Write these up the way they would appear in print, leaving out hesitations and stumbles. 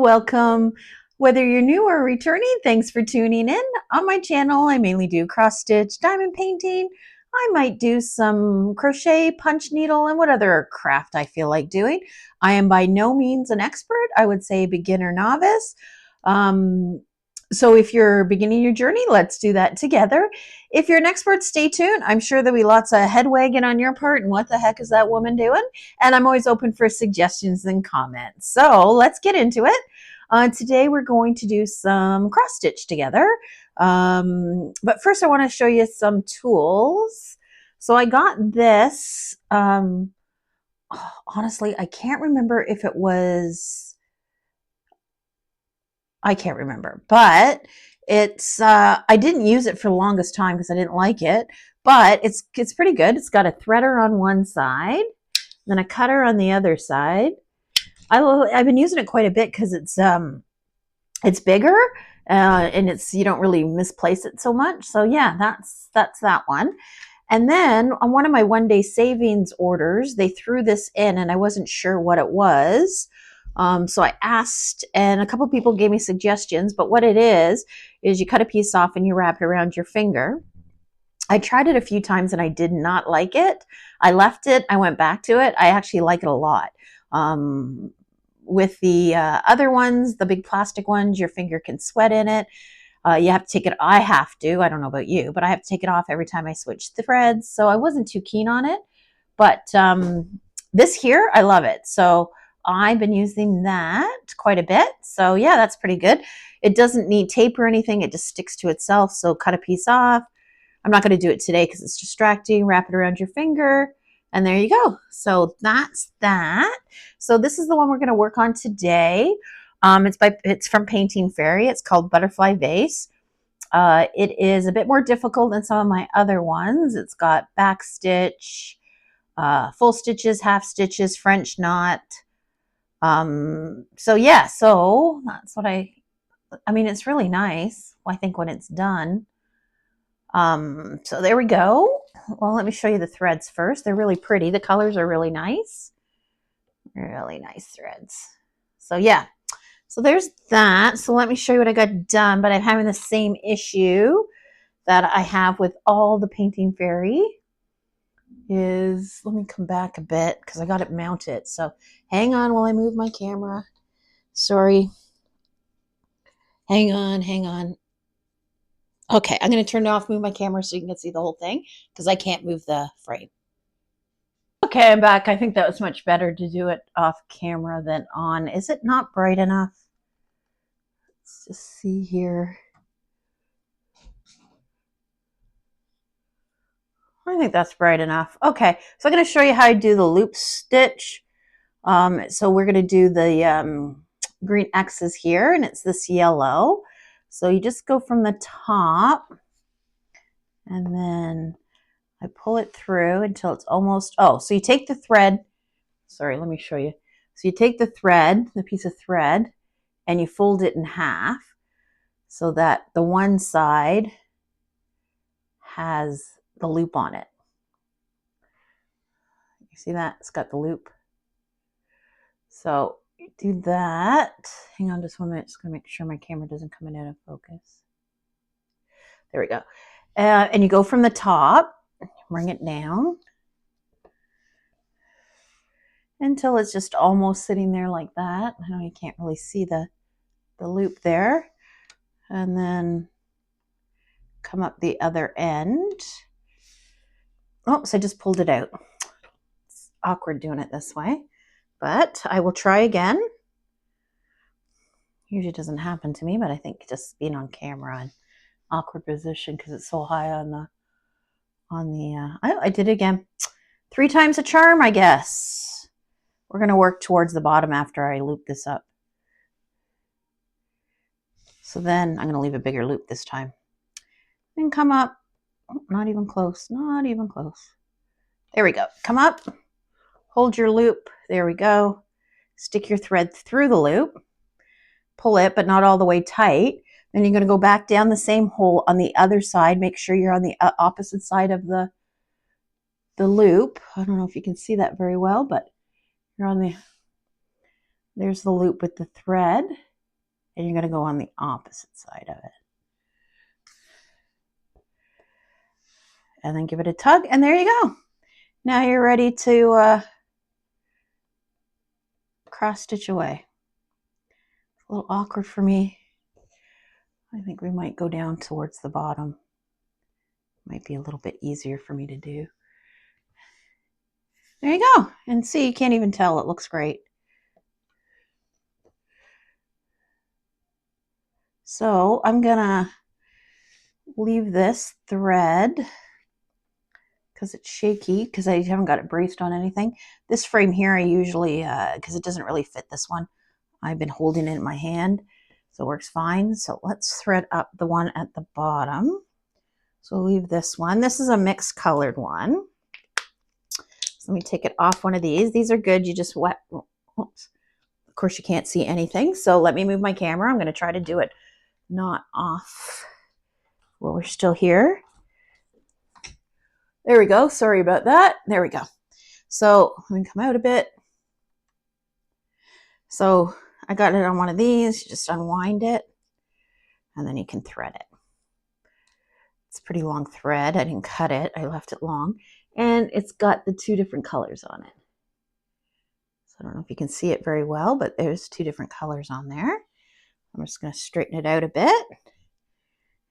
welcome. Whether you're new or returning, thanks for tuning in. On my channel, I mainly do cross stitch, diamond painting. I might do some crochet, punch needle, and what other craft I feel like doing. I am by no means an expert. I would say beginner novice. So if you're beginning your journey, let's do that together. If you're an expert, stay tuned. I'm sure there'll be lots of head wagging on your part and what the heck is that woman doing? And I'm always open for suggestions and comments. So let's get into it. Today we're going to do some cross stitch together. But first I want to show you some tools. So I got this. Honestly, I can't remember if it was... I can't remember, but it's I didn't use it for the longest time because I didn't like it, but it's pretty good. It's got a threader on one side, then a cutter on the other side. I've been using it quite a bit because it's bigger and you don't really misplace it so much. So yeah, that's that one. And then on one of my one day savings orders, they threw this in and I wasn't sure what it was. So I asked, and a couple people gave me suggestions, but what it is you cut a piece off and you wrap it around your finger. I tried it a few times and I did not like it. I left it. I went back to it. I actually like it a lot. With the other ones, the big plastic ones, your finger can sweat in it. You have to take it. I have to. I don't know about you, but I have to take it off every time I switch the threads. So I wasn't too keen on it. But this here, I love it. So I've been using that quite a bit. So yeah, that's pretty good. It doesn't need tape or anything. It just sticks to itself. So cut a piece off. I'm not going to do it today because it's distracting. Wrap it around your finger. And there you go. So that's that. So this is the one we're going to work on today. It's from Painting Fairy. It's called Butterfly Vase. It is a bit more difficult than some of my other ones. It's got back stitch, full stitches, half stitches, French knot. So yeah, so that's what I mean, it's really nice, I think, when it's done. So there we go. Well, let me show you the threads first. They're really pretty. The colors are really nice. Really nice threads. So yeah, so there's that. So let me show you what I got done, but I'm having the same issue that I have with all the Painting Fairy. Let me come back a bit because I got it mounted. So hang on while I move my camera. Sorry. Hang on. Okay, I'm going to turn it off, move my camera so you can see the whole thing because I can't move the frame. Okay, I'm back. I think that was much better to do it off camera than on. Is it not bright enough? Let's just see here. I think that's bright enough. Okay, so I'm going to show you how I do the loop stitch. So we're going to do the green X's here, and it's this yellow. So you just go from the top, and then I pull it through until it's almost, so you take the thread. Sorry, let me show you. So you take the thread, the piece of thread, and you fold it in half so that the one side has the loop on it. You see that? It's got the loop. So you do that. Hang on just 1 minute. Just going to make sure my camera doesn't come in out of focus. There we go. And you go from the top, bring it down until it's just almost sitting there like that. I know you can't really see the loop there. And then come up the other end. Oops, I just pulled it out. It's awkward doing it this way, but I will try again. Usually doesn't happen to me, but I think just being on camera and awkward position because it's so high on the I did it again. 3 times a charm, I guess. We're going to work towards the bottom after I loop this up. So then I'm going to leave a bigger loop this time. Then come up. Oh, not even close. Not even close. There we go. Come up. Hold your loop. There we go. Stick your thread through the loop. Pull it, but not all the way tight. Then you're going to go back down the same hole on the other side. Make sure you're on the opposite side of the loop. I don't know if you can see that very well, but you're on there's the loop with the thread. And you're going to go on the opposite side of it. And then give it a tug, and there you go. Now you're ready to cross stitch away. It's a little awkward for me. I think we might go down towards the bottom. Might be a little bit easier for me to do. There you go. And see, you can't even tell. It looks great. So I'm going to leave this thread because it's shaky because I haven't got it braced on anything. This frame here, I usually, because it doesn't really fit this one, I've been holding it in my hand, so it works fine. So let's thread up the one at the bottom. So we'll leave this one. This is a mixed colored one. So let me take it off one of these. These are good. You just wet. Oops. Of course, you can't see anything. So let me move my camera. I'm going to try to do it not off while we're still here. There we go. Sorry about that. There we go. So let me come out a bit. So I got it on one of these. You just unwind it and then you can thread it. It's a pretty long thread. I didn't cut it. I left it long. And it's got the two different colors on it. So I don't know if you can see it very well, but there's two different colors on there. I'm just going to straighten it out a bit.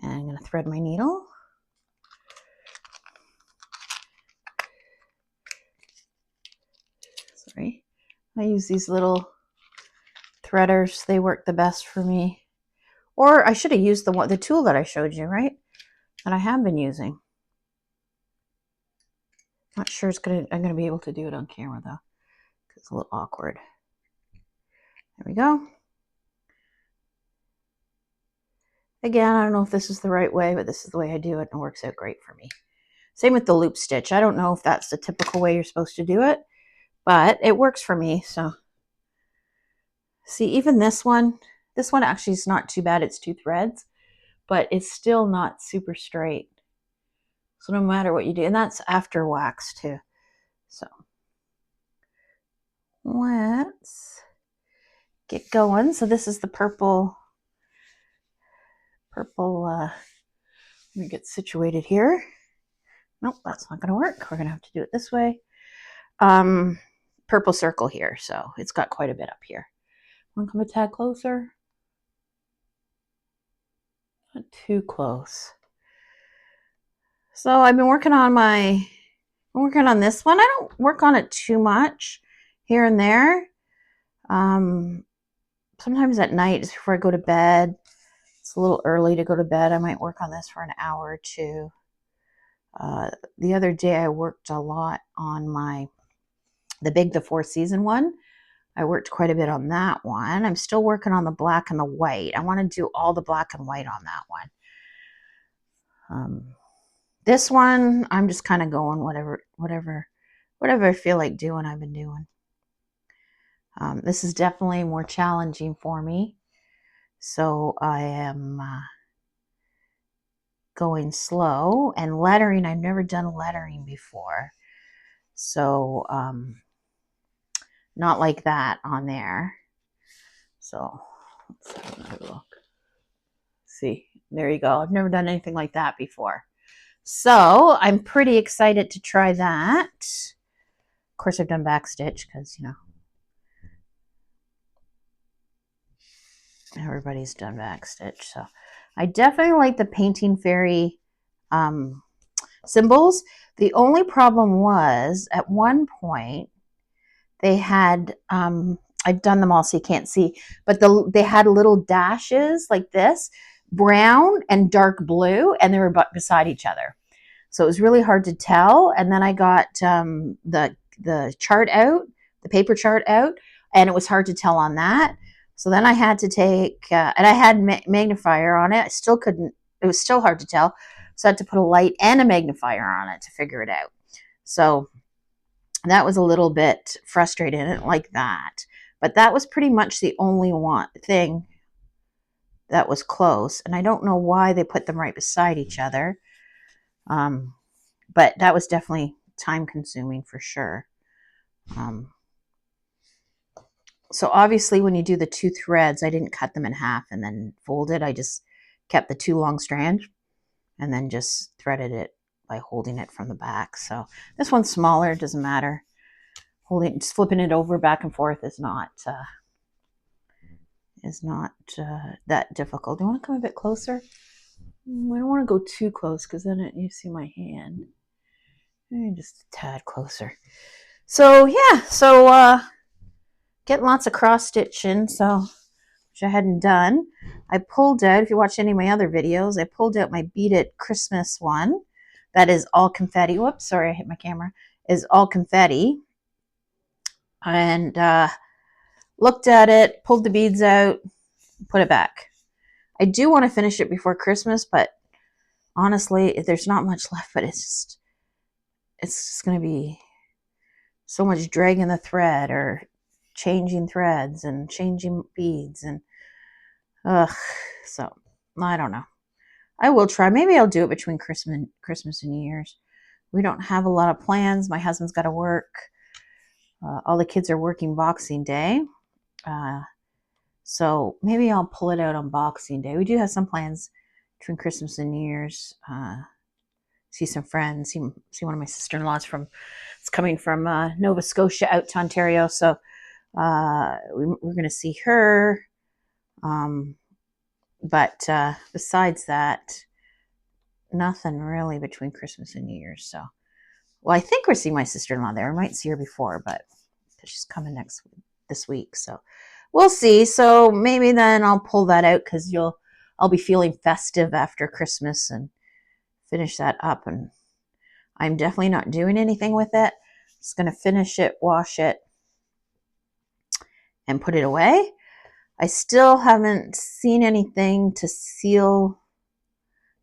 And I'm going to thread my needle. Sorry. I use these little threaders. They work the best for me. Or I should have used the tool that I showed you, right? That I have been using. Not sure I'm going to be able to do it on camera though. It's a little awkward. There we go. Again, I don't know if this is the right way, but this is the way I do it, and it works out great for me. Same with the loop stitch. I don't know if that's the typical way you're supposed to do it, but it works for me. So see, even this one actually is not too bad. It's two threads, but it's still not super straight. So no matter what you do, and that's after wax too. So let's get going. So this is the purple, let me get situated here. Nope, that's not going to work. We're going to have to do it this way. Purple circle here, so it's got quite a bit up here. Want to come a tad closer? Not too close. So I've been working on this one. I don't work on it too much here and there. Sometimes at night, just before I go to bed, it's a little early to go to bed. I might work on this for an hour or two. The other day I worked a lot on the 4-season one. I worked quite a bit on that one. I'm still working on the black and the white. I want to do all the black and white on that one. This one, I'm just kind of going whatever I feel like doing, I've been doing. This is definitely more challenging for me. So I am going slow, and lettering, I've never done lettering before. So not like that on there. So let's have another look. See, there you go. I've never done anything like that before. So I'm pretty excited to try that. Of course, I've done backstitch because, you know, everybody's done backstitch. So I definitely like the Painting Fairy symbols. The only problem was at one point they had, I've done them all so you can't see, but they had little dashes like this, brown and dark blue, and they were beside each other. So it was really hard to tell. And then I got the chart out, the paper chart out, and it was hard to tell on that. So then I had to take, and I had magnifier on it. I still couldn't, it was still hard to tell. So I had to put a light and a magnifier on it to figure it out. So that was a little bit frustrating. I didn't like that. But that was pretty much the only thing that was close. And I don't know why they put them right beside each other. But that was definitely time consuming for sure. So obviously when you do the 2 threads, I didn't cut them in half and then fold it. I just kept the 2 long strands and then just threaded it by holding it from the back. So this one's smaller, it doesn't matter. Just flipping it over back and forth is not that difficult. Do you want to come a bit closer? I don't want to go too close because then you see my hand. Maybe just a tad closer. So yeah, so getting lots of cross stitching, so which I hadn't done. I pulled out, if you watch any of my other videos, I pulled out my Beat It Christmas one. That is all confetti. Whoops, sorry, I hit my camera. Is all confetti. And looked at it, pulled the beads out, put it back. I do want to finish it before Christmas, but honestly, there's not much left, but it's just going to be so much dragging the thread or changing threads and changing beads and so I don't know. I will try. Maybe I'll do it between Christmas and New Year's. We don't have a lot of plans. My husband's got to work. All the kids are working Boxing Day. So maybe I'll pull it out on Boxing Day. We do have some plans between Christmas and New Year's. See some friends. See one of my sister-in-laws it's coming from Nova Scotia out to Ontario. So we're going to see her. But besides that, nothing really between Christmas and New Year's. So, well, I think we're seeing my sister-in-law there. I might see her before, but she's coming this week. So we'll see. So maybe then I'll pull that out because I'll be feeling festive after Christmas and finish that up. And I'm definitely not doing anything with it. Just going to finish it, wash it, and put it away. I still haven't seen anything to seal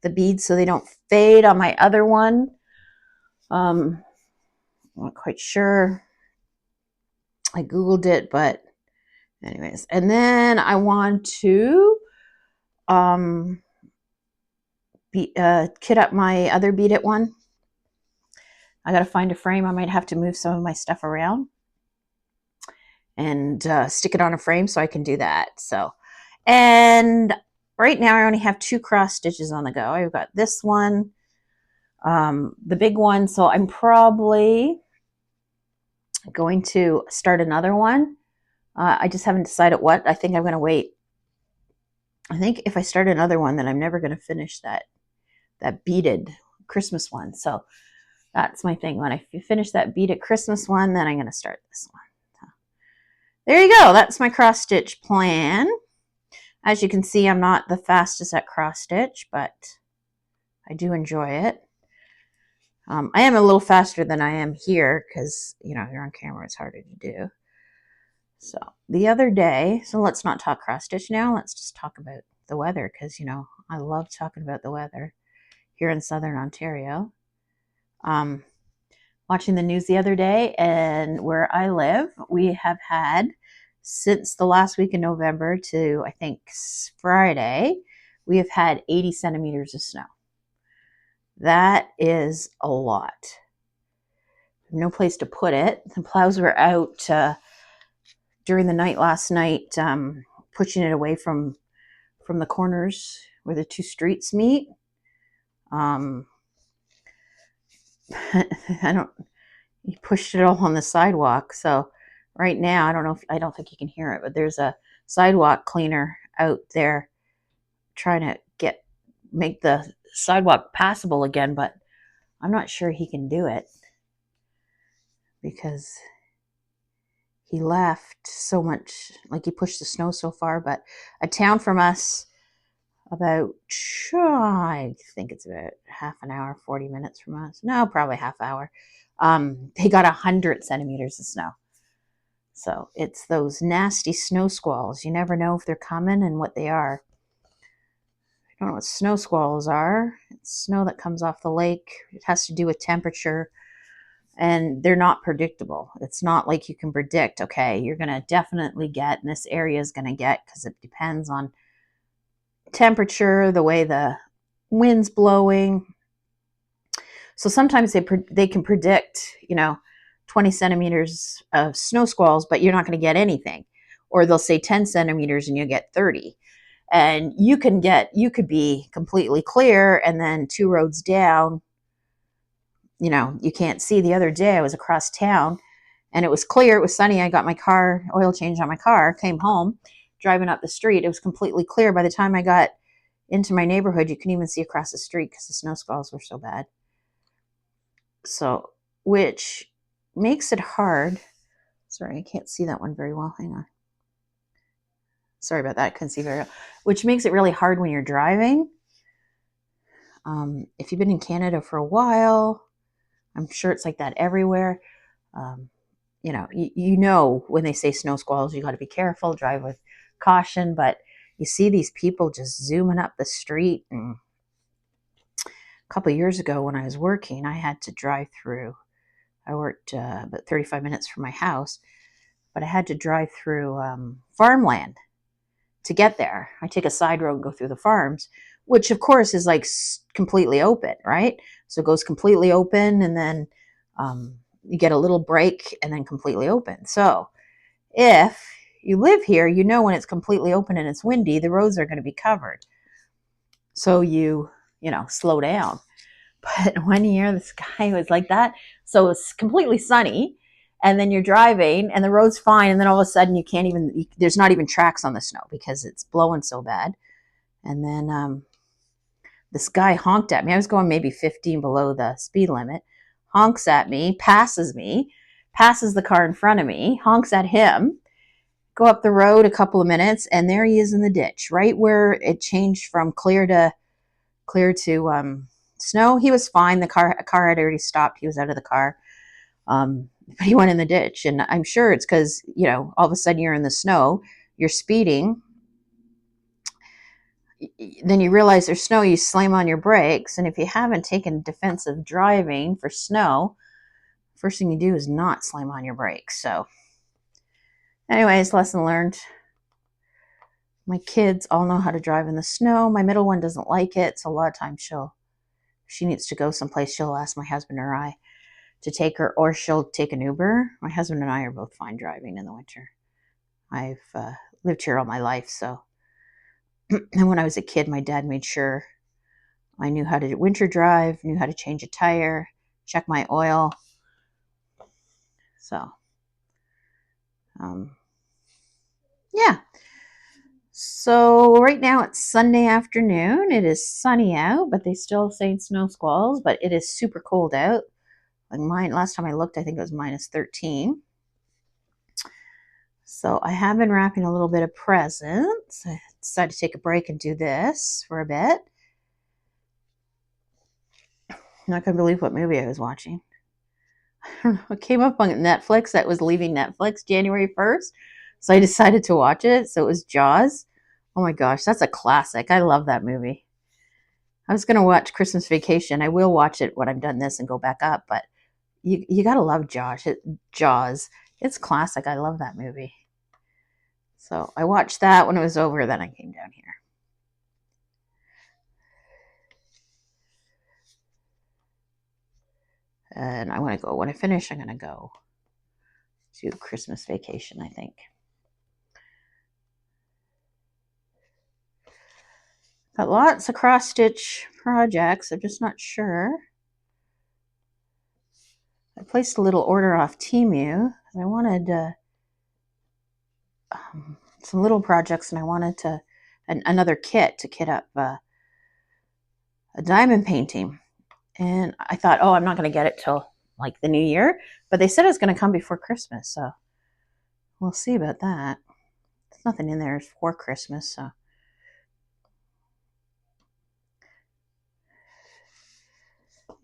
the beads so they don't fade on my other one. I'm not quite sure. I Googled it, but anyways. And then I want to kit up my other Beat It one. I got to find a frame. I might have to move some of my stuff around and stick it on a frame so I can do that. So, and right now I only have 2 cross stitches on the go. I've got this one, the big one. So I'm probably going to start another one. I just haven't decided what. I think I'm going to wait. I think if I start another one, then I'm never going to finish that beaded Christmas one. So that's my thing. When I finish that beaded Christmas one, then I'm going to start this one. So there you go. That's my cross stitch plan. As you can see, I'm not the fastest at cross stitch, but I do enjoy it. I am a little faster than I am here because, you know, you're on camera, it's harder to do. So the other day, so let's not talk cross stitch now. Let's just talk about the weather because, you know, I love talking about the weather here in Southern Ontario. Watching the news the other day, and where I live, we have had, since the last week in November to I think Friday, we have had 80 centimeters of snow. That is a lot. No place to put it. The plows were out during the night last night, pushing it away from the corners where the 2 streets meet. He pushed it all on the sidewalk. So right now, I don't think you can hear it, but there's a sidewalk cleaner out there trying to make the sidewalk passable again, but I'm not sure he can do it because he left so much, like he pushed the snow so far. But a town from us, about, I think it's about half an hour, 40 minutes from us. No, probably half hour. They got 100 centimeters of snow. So it's those nasty snow squalls. You never know if they're coming and what they are. I don't know what snow squalls are. It's snow that comes off the lake. It has to do with temperature. And they're not predictable. It's not like you can predict, okay, you're going to definitely get, and this area is going to get, because it depends on temperature, the way the wind's blowing. So sometimes they can predict, 20 centimeters of snow squalls, but you're not going to get anything. or they'll say 10 centimeters and you get 30. And you could be completely clear, and then 2 roads down, you can't see. The other day I was across town and it was clear, it was sunny. I got my car oil changed on my car, came home, driving up the street. It was completely clear. By the time I got into my neighborhood, you couldn't even see across the street because the snow squalls were so bad. So, which makes it hard. Sorry, I can't see that one very well. Hang on. Sorry about that. I couldn't see very well. Which makes it really hard when you're driving. If you've been in Canada for a while, I'm sure it's like that everywhere. You know when they say snow squalls, you got to be careful, drive with caution. But you see these people just zooming up the street. And a couple of years ago when I was working, I had to drive through. I worked about 35 minutes from my house, but I had to drive through farmland to get there. I take a side road and go through the farms, which of course is like completely open, right? So it goes completely open, and then you get a little break and then completely open. So if you live here, you know when it's completely open and it's windy, the roads are going to be covered. So you slow down. But one year this guy was like that. So it's completely sunny, and then you're driving and the road's fine, and then all of a sudden there's not even tracks on the snow because it's blowing so bad. And then this guy honked at me. I was going maybe 15 below the speed limit. Honks at me, passes the car in front of me, honks at him, go up the road a couple of minutes, and there he is in the ditch, right where it changed from clear to snow. He was fine. The car had already stopped. He was out of the car. But he went in the ditch, and I'm sure it's because, all of a sudden you're in the snow, you're speeding, then you realize there's snow, you slam on your brakes, and if you haven't taken defensive driving for snow, first thing you do is not slam on your brakes. So anyways, lesson learned. My kids all know how to drive in the snow. My middle one doesn't like it, so a lot of times she needs to go someplace, she'll ask my husband or I to take her, or she'll take an Uber. My husband and I are both fine driving in the winter. I've lived here all my life, so. And when I was a kid, my dad made sure I knew how to winter drive, knew how to change a tire, check my oil. So, yeah. So right now it's Sunday afternoon. It is sunny out, but they still say snow squalls, but it is super cold out. Like last time I looked, I think it was minus 13. So I have been wrapping a little bit of presents. I decided to take a break and do this for a bit. I'm not going to believe what movie I was watching. I don't know. It came up on Netflix that was leaving Netflix January 1st. So I decided to watch it. So it was Jaws. Oh my gosh, that's a classic. I love that movie. I was going to watch Christmas Vacation. I will watch it when I'm done this and go back up. But you got to love Jaws. It's classic. I love that movie. So I watched that when it was over. Then I came down here. And I want to go. When I finish, I'm going to go to Christmas Vacation, I think. Got lots of cross-stitch projects. I'm just not sure. I placed a little order off Temu. I wanted some little projects, and I wanted another kit to kit up a diamond painting. And I thought, oh, I'm not going to get it till like the new year. But they said it's going to come before Christmas, so we'll see about that. There's nothing in there for Christmas, so.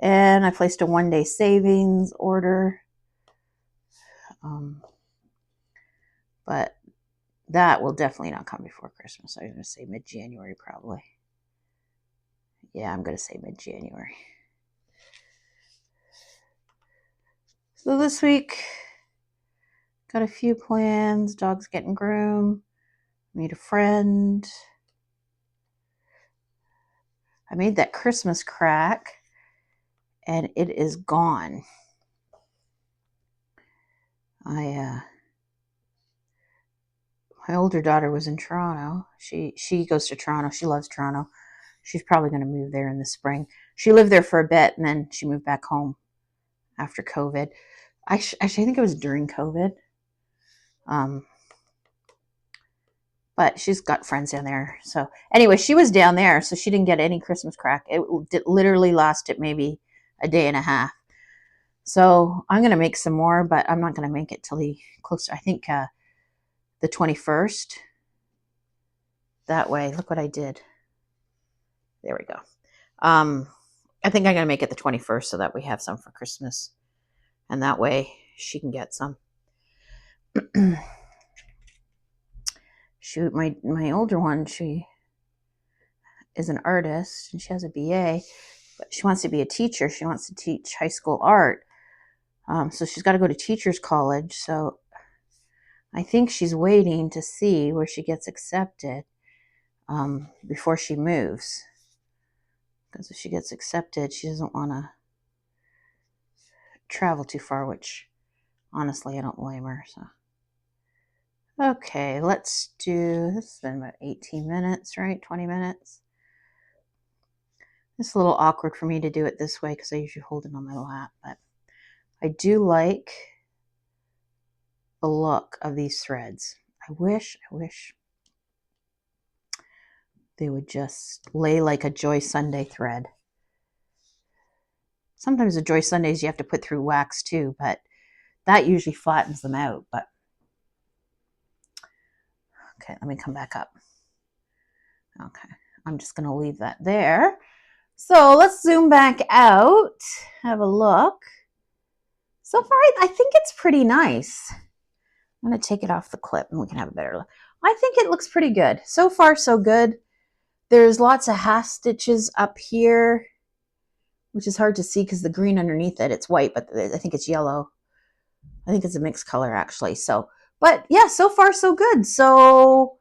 And I placed a 1-day savings order. But that will definitely not come before Christmas. I'm going to say mid-January probably. Yeah, I'm going to say mid-January. So this week, got a few plans. Dog's getting groomed. Meet a friend. I made that Christmas crack, and it is gone. My My older daughter was in Toronto. She goes to Toronto. She loves Toronto. She's probably going to move there in the spring. She lived there for a bit and then she moved back home after COVID. Actually, I think it was during COVID. But she's got friends down there. So anyway, she was down there, so she didn't get any Christmas crack. It literally lasted maybe a day and a half. So I'm going to make some more, but I'm not going to make it till closer. I think the 21st. That way, look what I did. There we go. I think I'm going to make it the 21st so that we have some for Christmas. And that way she can get some. Shoot, my older one, she is an artist and she has a BA, but she wants to be a teacher. She wants to teach high school art. So she's got to go to teacher's college. So I think she's waiting to see where she gets accepted before she moves. Because if she gets accepted, she doesn't want to travel too far, which honestly, I don't blame her. So, okay, let's do, this has been about 18 minutes, right? 20 minutes. It's a little awkward for me to do it this way because I usually hold it on my lap, but I do like the look of these threads. I wish they would just lay like a Joy Sunday thread. Sometimes the Joy Sundays you have to put through wax too, but that usually flattens them out. But okay, let me come back up. Okay, I'm just going to leave that there. So let's zoom back out, have a look. So far, I think it's pretty nice. I'm going to take it off the clip and we can have a better look. I think it looks pretty good. So far, so good. There's lots of half stitches up here, which is hard to see because the green underneath it, it's white, but I think it's yellow. I think it's a mixed color actually. So, but yeah, so far so good. So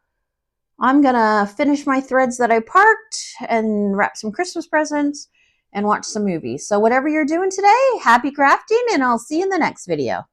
I'm gonna finish my threads that I parked and wrap some Christmas presents and watch some movies. So whatever you're doing today, happy crafting, and I'll see you in the next video.